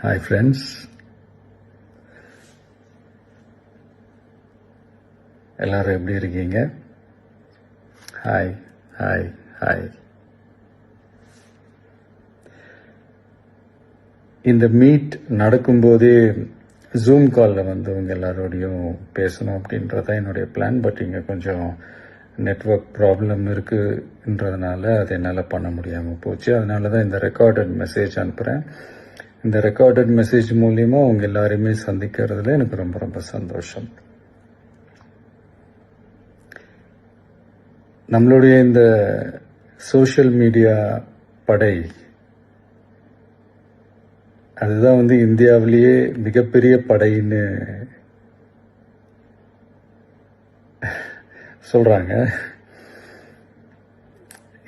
Hi friends, எல்லாரும் எப்படி இருக்கீங்க? Hi hi hi. இந்த மீட் நடக்கும்போதே ஜூம் காலில் வந்து உங்கள் எல்லாரோடையும் பேசணும் அப்படின்றதான் என்னுடைய பிளான். பட் இங்கே கொஞ்சம் நெட்வொர்க் ப்ராப்ளம் இருக்குன்றதுனால அது என்னால் பண்ண முடியாமல் போச்சு. அதனால தான் இந்த ரெக்கார்டட் மெசேஜ் அனுப்புகிறேன். இந்த ரெக்கார்டட் மெசேஜ் மூலிமா உங்கள் எல்லாரையுமே சந்திக்கிறதுல எனக்கு ரொம்ப ரொம்ப சந்தோஷம். நம்மளுடைய இந்த சோஷியல் மீடியா படை, அதுதான் வந்து இந்தியாவிலேயே மிகப்பெரிய படைன்னு சொல்றாங்க.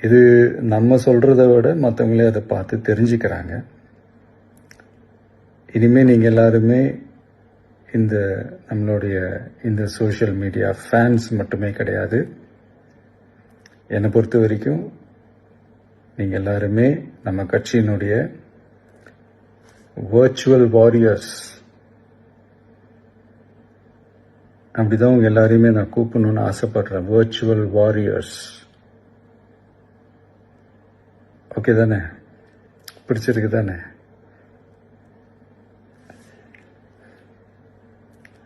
இது நம்ம சொல்றதை விட மற்றவங்களே அதை பார்த்து தெரிஞ்சுக்கிறாங்க. இனிமேல் நீங்கள் எல்லாருமே இந்த நம்மளுடைய இந்த சோஷியல் மீடியா ஃபேன்ஸ் மட்டுமே கிடையாது. என்னை பொறுத்த வரைக்கும் நீங்கள் எல்லாருமே நம்ம கட்சியினுடைய வர்ச்சுவல் வாரியர்ஸ். அப்படிதான் உங்க எல்லாரையுமே நான் கூப்பிடணும்னு ஆசைப்படுறேன். Virtual warriors. ஓகே தானே? பிடிச்சிருக்கு தானே?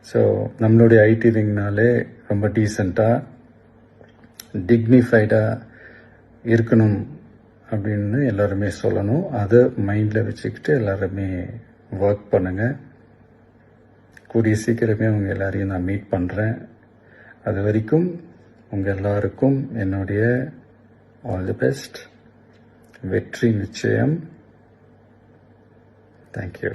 ஸோ நம்மளுடைய ஐடி விங்னாலே ரொம்ப டீசெண்டாக டிக்னிஃபைடாக இருக்கணும் அப்படின்னு எல்லாருமே சொல்லணும். அதை மைண்டில் வச்சுக்கிட்டு எல்லாருமே ஒர்க் பண்ணுங்கள். கூடிய சீக்கிரமே உங்கள் எல்லாரையும் நான் மீட் பண்ணுறேன். அது வரைக்கும் உங்கள் எல்லாருக்கும் என்னுடைய ஆல் தி பெஸ்ட். வெற்றி நிச்சயம். தேங்க்யூ.